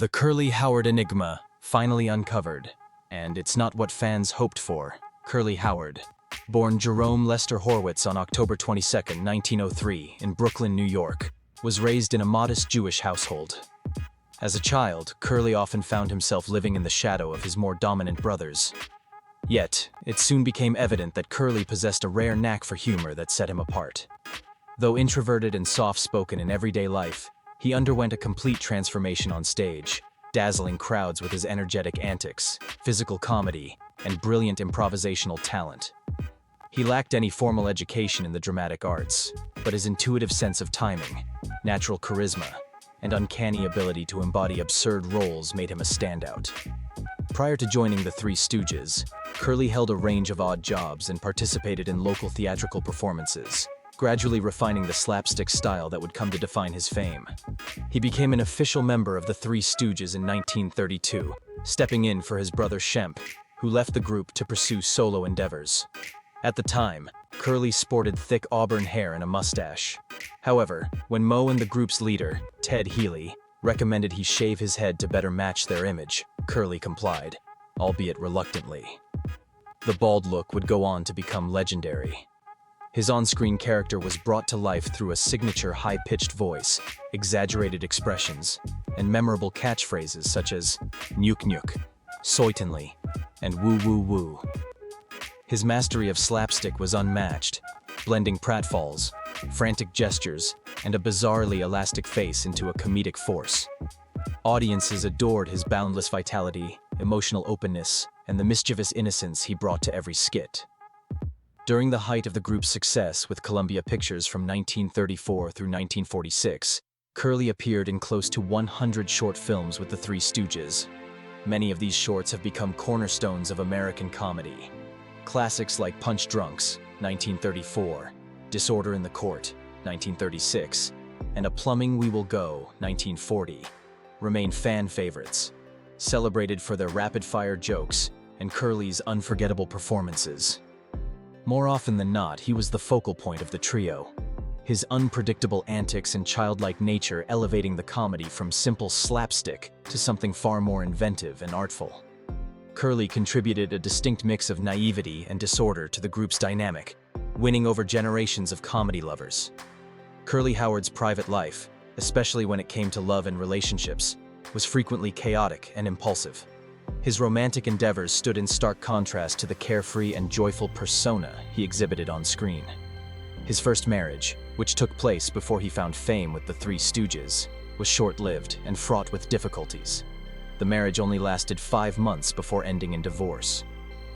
The Curly Howard enigma, finally uncovered. And it's not what fans hoped for. Curly Howard, born Jerome Lester Horwitz on October 22, 1903, in Brooklyn, New York, was raised in a modest Jewish household. As a child, Curly often found himself living in the shadow of his more dominant brothers. Yet, it soon became evident that Curly possessed a rare knack for humor that set him apart. Though introverted and soft-spoken in everyday life, he underwent a complete transformation on stage, dazzling crowds with his energetic antics, physical comedy, and brilliant improvisational talent. He lacked any formal education in the dramatic arts, but his intuitive sense of timing, natural charisma, and uncanny ability to embody absurd roles made him a standout. Prior to joining the Three Stooges, Curly held a range of odd jobs and participated in local theatrical performances, gradually refining the slapstick style that would come to define his fame. He became an official member of the Three Stooges in 1932, stepping in for his brother Shemp, who left the group to pursue solo endeavors. At the time, Curly sported thick auburn hair and a mustache. However, when Moe and the group's leader, Ted Healy, recommended he shave his head to better match their image, Curly complied, albeit reluctantly. The bald look would go on to become legendary. His on-screen character was brought to life through a signature high-pitched voice, exaggerated expressions, and memorable catchphrases such as "Nuke Nuke," "Soitanly," and "Woo Woo Woo." His mastery of slapstick was unmatched, blending pratfalls, frantic gestures, and a bizarrely elastic face into a comedic force. Audiences adored his boundless vitality, emotional openness, and the mischievous innocence he brought to every skit. During the height of the group's success with Columbia Pictures from 1934 through 1946, Curly appeared in close to 100 short films with the Three Stooges. Many of these shorts have become cornerstones of American comedy. Classics like Punch Drunks, 1934, Disorder in the Court, 1936, and A Plumbing We Will Go, 1940, remain fan favorites, celebrated for their rapid-fire jokes and Curly's unforgettable performances. More often than not, he was the focal point of the trio, his unpredictable antics and childlike nature elevating the comedy from simple slapstick to something far more inventive and artful. Curly contributed a distinct mix of naivety and disorder to the group's dynamic, winning over generations of comedy lovers. Curly Howard's private life, especially when it came to love and relationships, was frequently chaotic and impulsive. His romantic endeavors stood in stark contrast to the carefree and joyful persona he exhibited on screen. His first marriage, which took place before he found fame with the Three Stooges, was short-lived and fraught with difficulties. The marriage only lasted 5 months before ending in divorce,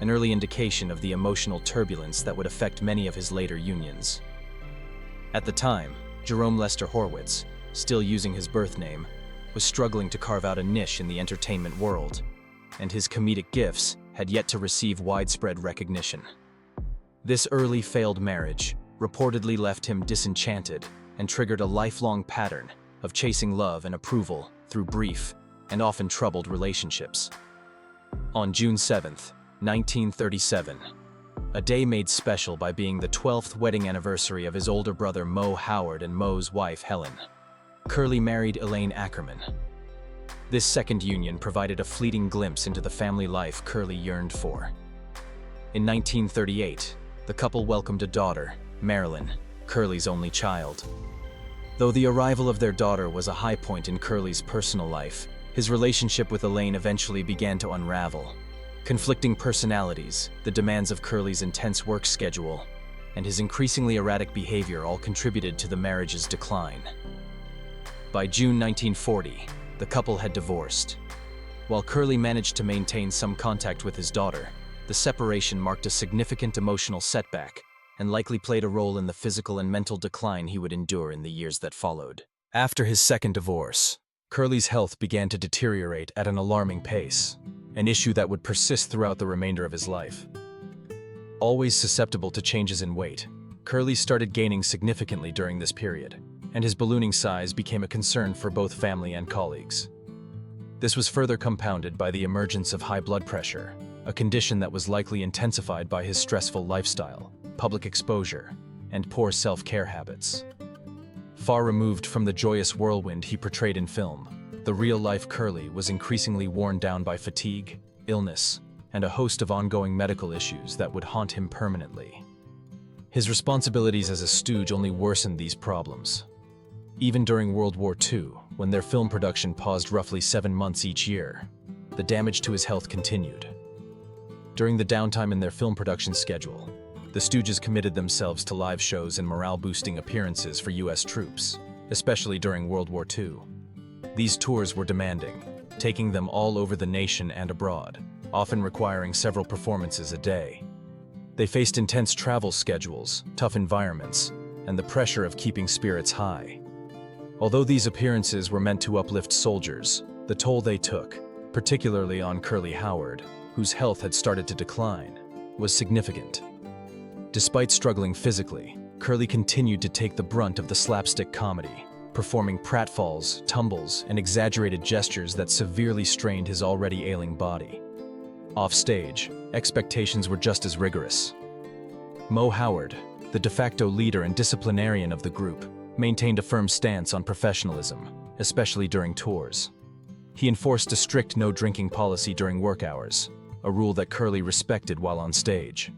an early indication of the emotional turbulence that would affect many of his later unions. At the time, Jerome Lester Horwitz, still using his birth name, was struggling to carve out a niche in the entertainment world, and his comedic gifts had yet to receive widespread recognition. This early failed marriage reportedly left him disenchanted and triggered a lifelong pattern of chasing love and approval through brief and often troubled relationships. On June 7, 1937, a day made special by being the 12th wedding anniversary of his older brother Moe Howard and Moe's wife Helen, Curly married Elaine Ackerman. This second union provided a fleeting glimpse into the family life Curly yearned for. In 1938, the couple welcomed a daughter, Marilyn, Curly's only child. Though the arrival of their daughter was a high point in Curly's personal life, his relationship with Elaine eventually began to unravel. Conflicting personalities, the demands of Curly's intense work schedule, and his increasingly erratic behavior all contributed to the marriage's decline. By June 1940, the couple had divorced. While Curly managed to maintain some contact with his daughter, the separation marked a significant emotional setback and likely played a role in the physical and mental decline he would endure in the years that followed. After his second divorce, Curly's health began to deteriorate at an alarming pace, an issue that would persist throughout the remainder of his life. Always susceptible to changes in weight, Curly started gaining significantly during this period, and his ballooning size became a concern for both family and colleagues. This was further compounded by the emergence of high blood pressure, a condition that was likely intensified by his stressful lifestyle, public exposure, and poor self-care habits. Far removed from the joyous whirlwind he portrayed in film, The real-life Curly was increasingly worn down by fatigue, illness, and a host of ongoing medical issues that would haunt him permanently. His responsibilities as a stooge only worsened these problems. Even during World War II, when their film production paused roughly 7 months each year, the damage to his health continued. During the downtime in their film production schedule, the Stooges committed themselves to live shows and morale-boosting appearances for U.S. troops, especially during World War II. These tours were demanding, taking them all over the nation and abroad, often requiring several performances a day. They faced intense travel schedules, tough environments, and the pressure of keeping spirits high. Although these appearances were meant to uplift soldiers, the toll they took, particularly on Curly Howard, whose health had started to decline, was significant. Despite struggling physically, Curly continued to take the brunt of the slapstick comedy, performing pratfalls, tumbles, and exaggerated gestures that severely strained his already ailing body. Offstage, expectations were just as rigorous. Mo Howard, the de facto leader and disciplinarian of the group, maintained a firm stance on professionalism, especially during tours. He enforced a strict no-drinking policy during work hours, a rule that Curly respected while on stage.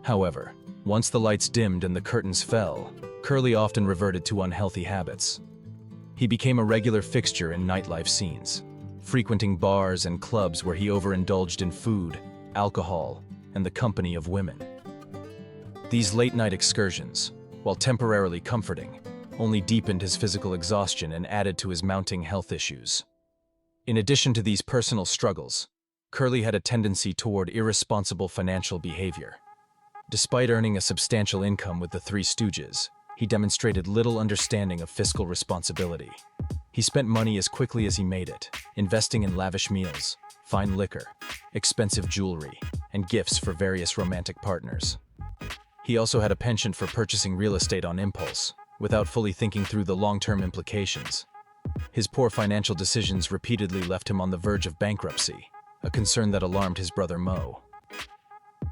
However, once the lights dimmed and the curtains fell, Curly often reverted to unhealthy habits. He became a regular fixture in nightlife scenes, frequenting bars and clubs where he overindulged in food, alcohol, and the company of women. These late-night excursions, while temporarily comforting, only deepened his physical exhaustion and added to his mounting health issues. In addition to these personal struggles, Curly had a tendency toward irresponsible financial behavior. Despite earning a substantial income with the Three Stooges, he demonstrated little understanding of fiscal responsibility. He spent money as quickly as he made it, investing in lavish meals, fine liquor, expensive jewelry, and gifts for various romantic partners. He also had a penchant for purchasing real estate on impulse, without fully thinking through the long-term implications. His poor financial decisions repeatedly left him on the verge of bankruptcy, a concern that alarmed his brother Mo.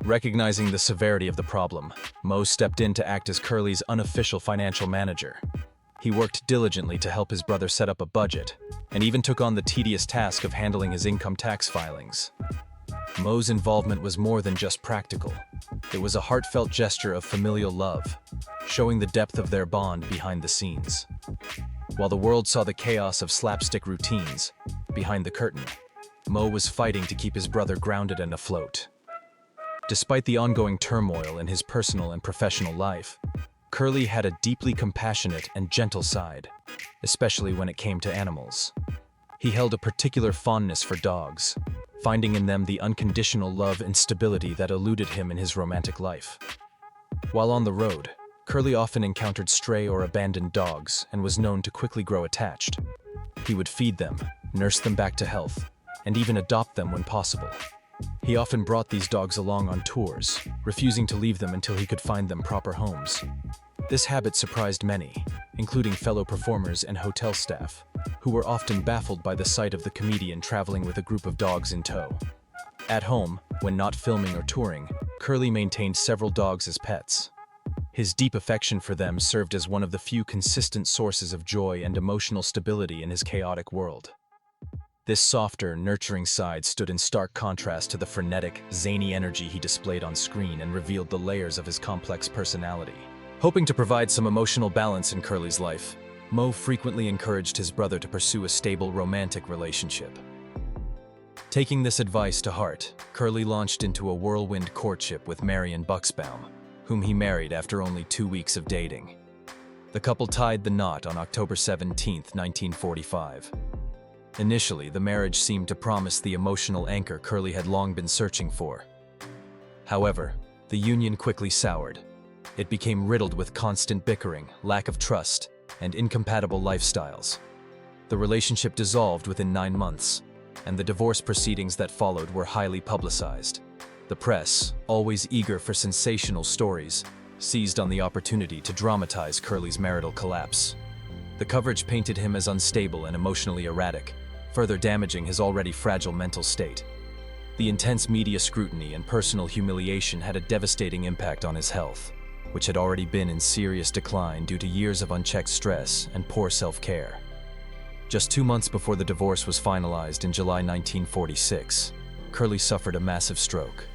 Recognizing the severity of the problem, Mo stepped in to act as Curly's unofficial financial manager. He worked diligently to help his brother set up a budget, and even took on the tedious task of handling his income tax filings. Mo's involvement was more than just practical. It was a heartfelt gesture of familial love, showing the depth of their bond behind the scenes. While the world saw the chaos of slapstick routines, behind the curtain, Mo was fighting to keep his brother grounded and afloat. Despite the ongoing turmoil in his personal and professional life, Curly had a deeply compassionate and gentle side, especially when it came to animals. He held a particular fondness for dogs, finding in them the unconditional love and stability that eluded him in his romantic life. While on the road, Curly often encountered stray or abandoned dogs and was known to quickly grow attached. He would feed them, nurse them back to health, and even adopt them when possible. He often brought these dogs along on tours, refusing to leave them until he could find them proper homes. This habit surprised many, including fellow performers and hotel staff, who were often baffled by the sight of the comedian traveling with a group of dogs in tow. At home, when not filming or touring, Curly maintained several dogs as pets. His deep affection for them served as one of the few consistent sources of joy and emotional stability in his chaotic world. This softer, nurturing side stood in stark contrast to the frenetic, zany energy he displayed on screen and revealed the layers of his complex personality. Hoping to provide some emotional balance in Curly's life, Mo frequently encouraged his brother to pursue a stable romantic relationship. Taking this advice to heart, Curly launched into a whirlwind courtship with Marion Buxbaum, whom he married after only 2 weeks of dating. The couple tied the knot on October 17, 1945. Initially, the marriage seemed to promise the emotional anchor Curly had long been searching for. However, the union quickly soured. It became riddled with constant bickering, lack of trust, and incompatible lifestyles. The relationship dissolved within 9 months, and the divorce proceedings that followed were highly publicized. The press, always eager for sensational stories, seized on the opportunity to dramatize Curly's marital collapse. The coverage painted him as unstable and emotionally erratic, further damaging his already fragile mental state. The intense media scrutiny and personal humiliation had a devastating impact on his health, which had already been in serious decline due to years of unchecked stress and poor self-care. Just 2 months before the divorce was finalized in July 1946, Curly suffered a massive stroke.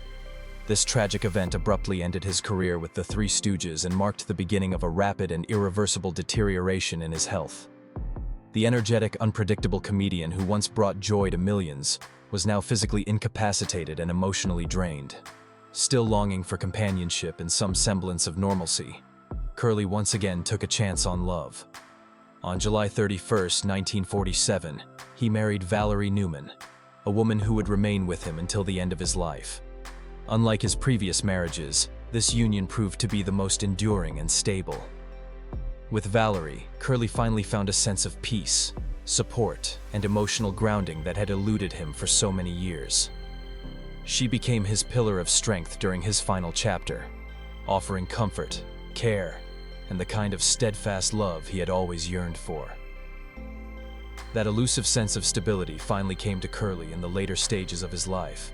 This tragic event abruptly ended his career with the Three Stooges and marked the beginning of a rapid and irreversible deterioration in his health. The energetic, unpredictable comedian who once brought joy to millions was now physically incapacitated and emotionally drained. Still longing for companionship and some semblance of normalcy, Curly once again took a chance on love. On July 31, 1947, he married Valerie Newman, a woman who would remain with him until the end of his life. Unlike his previous marriages, this union proved to be the most enduring and stable. With Valerie, Curly finally found a sense of peace, support, and emotional grounding that had eluded him for so many years. She became his pillar of strength during his final chapter, offering comfort, care, and the kind of steadfast love he had always yearned for. That elusive sense of stability finally came to Curly in the later stages of his life.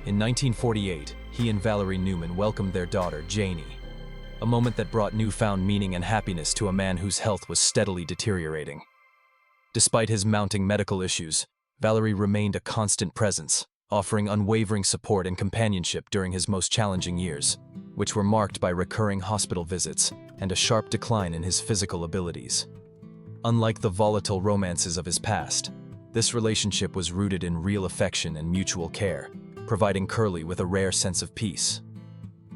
In 1948, he and Valerie Newman welcomed their daughter, Janie, a moment that brought newfound meaning and happiness to a man whose health was steadily deteriorating. Despite his mounting medical issues, Valerie remained a constant presence, offering unwavering support and companionship during his most challenging years, which were marked by recurring hospital visits and a sharp decline in his physical abilities. Unlike the volatile romances of his past, this relationship was rooted in real affection and mutual care, providing Curly with a rare sense of peace.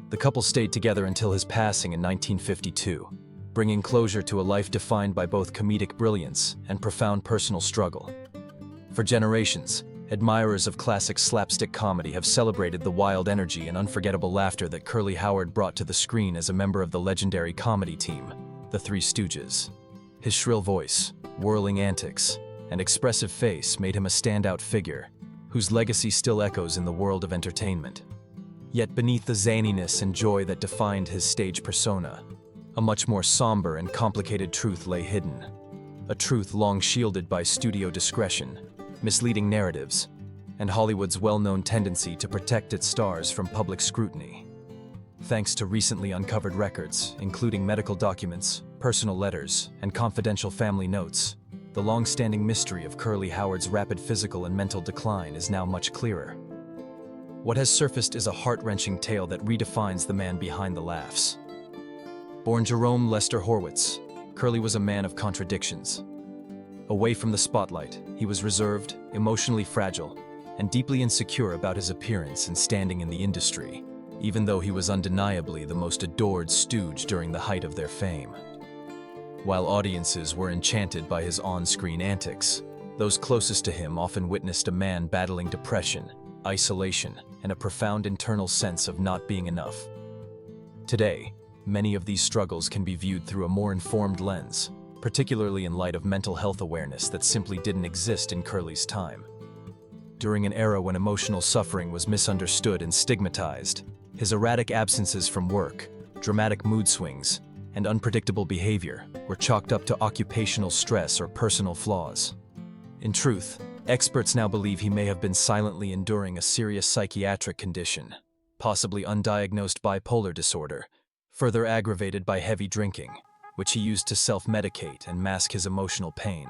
The couple stayed together until his passing in 1952, bringing closure to a life defined by both comedic brilliance and profound personal struggle. For generations, admirers of classic slapstick comedy have celebrated the wild energy and unforgettable laughter that Curly Howard brought to the screen as a member of the legendary comedy team, the Three Stooges. His shrill voice, whirling antics, and expressive face made him a standout figure, whose legacy still echoes in the world of entertainment. Yet beneath the zaniness and joy that defined his stage persona, a much more somber and complicated truth lay hidden. A truth long shielded by studio discretion, misleading narratives, and Hollywood's well-known tendency to protect its stars from public scrutiny. Thanks to recently uncovered records, including medical documents, personal letters, and confidential family notes, the long-standing mystery of Curly Howard's rapid physical and mental decline is now much clearer. What has surfaced is a heart-wrenching tale that redefines the man behind the laughs. Born Jerome Lester Horwitz, Curly was a man of contradictions. Away from the spotlight, he was reserved, emotionally fragile, and deeply insecure about his appearance and standing in the industry, even though he was undeniably the most adored stooge during the height of their fame. While audiences were enchanted by his on-screen antics, those closest to him often witnessed a man battling depression, isolation, and a profound internal sense of not being enough. Today, many of these struggles can be viewed through a more informed lens, particularly in light of mental health awareness that simply didn't exist in Curly's time. During an era when emotional suffering was misunderstood and stigmatized, his erratic absences from work, dramatic mood swings, and unpredictable behavior were chalked up to occupational stress or personal flaws. In truth, experts now believe he may have been silently enduring a serious psychiatric condition, possibly undiagnosed bipolar disorder, further aggravated by heavy drinking, which he used to self-medicate and mask his emotional pain.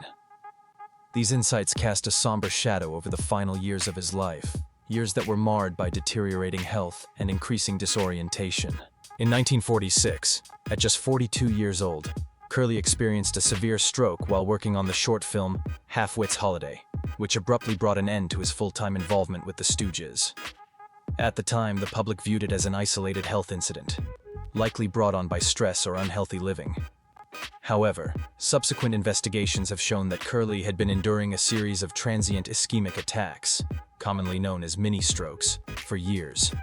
These insights cast a somber shadow over the final years of his life, years that were marred by deteriorating health and increasing disorientation. In 1946, at just 42 years old, Curly experienced a severe stroke while working on the short film Half-Wit's Holiday, which abruptly brought an end to his full-time involvement with the Stooges. At the time, the public viewed it as an isolated health incident, likely brought on by stress or unhealthy living. However, subsequent investigations have shown that Curly had been enduring a series of transient ischemic attacks, commonly known as mini-strokes, for years.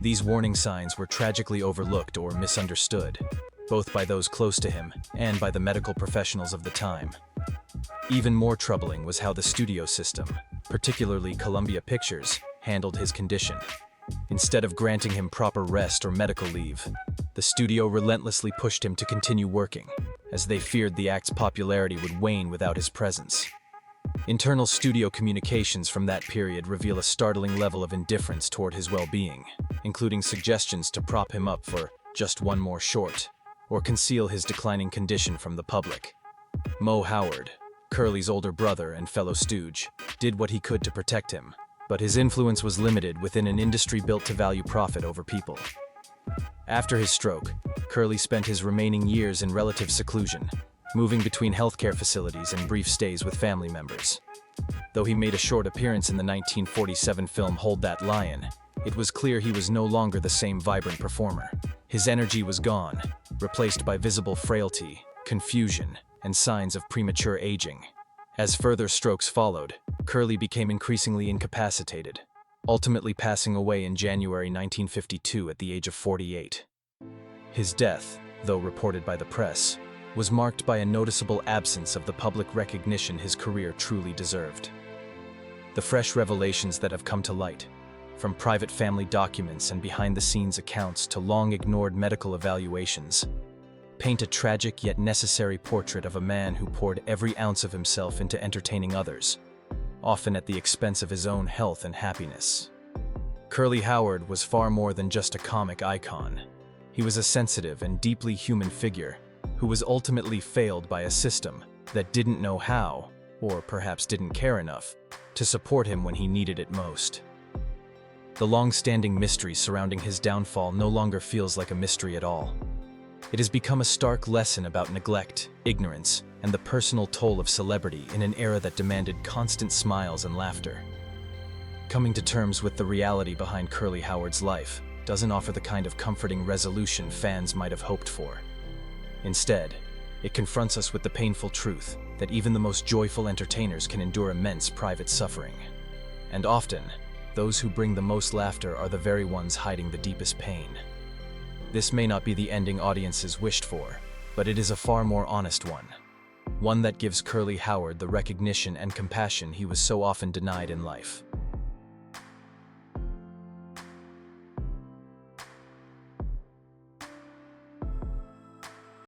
These warning signs were tragically overlooked or misunderstood, both by those close to him and by the medical professionals of the time. Even more troubling was how the studio system, particularly Columbia Pictures, handled his condition. Instead of granting him proper rest or medical leave, the studio relentlessly pushed him to continue working, as they feared the act's popularity would wane without his presence. Internal studio communications from that period reveal a startling level of indifference toward his well-being, including suggestions to prop him up for just one more short, or conceal his declining condition from the public. Mo Howard, Curly's older brother and fellow stooge, did what he could to protect him, but his influence was limited within an industry built to value profit over people. After his stroke, Curly spent his remaining years in relative seclusion, moving between healthcare facilities and brief stays with family members. Though he made a short appearance in the 1947 film Hold That Lion, it was clear he was no longer the same vibrant performer. His energy was gone, replaced by visible frailty, confusion, and signs of premature aging. As further strokes followed, Curly became increasingly incapacitated, ultimately passing away in January 1952 at the age of 48. His death, though reported by the press, was marked by a noticeable absence of the public recognition his career truly deserved. The fresh revelations that have come to light, from private family documents and behind-the-scenes accounts to long-ignored medical evaluations, paint a tragic yet necessary portrait of a man who poured every ounce of himself into entertaining others, often at the expense of his own health and happiness. Curly Howard was far more than just a comic icon. He was a sensitive and deeply human figure who was ultimately failed by a system that didn't know how, or perhaps didn't care enough, to support him when he needed it most. The long-standing mystery surrounding his downfall no longer feels like a mystery at all. It has become a stark lesson about neglect, ignorance, and the personal toll of celebrity in an era that demanded constant smiles and laughter. Coming to terms with the reality behind Curly Howard's life doesn't offer the kind of comforting resolution fans might have hoped for. Instead, it confronts us with the painful truth that even the most joyful entertainers can endure immense private suffering. And often, those who bring the most laughter are the very ones hiding the deepest pain. This may not be the ending audiences wished for, but it is a far more honest one. One that gives Curly Howard the recognition and compassion he was so often denied in life.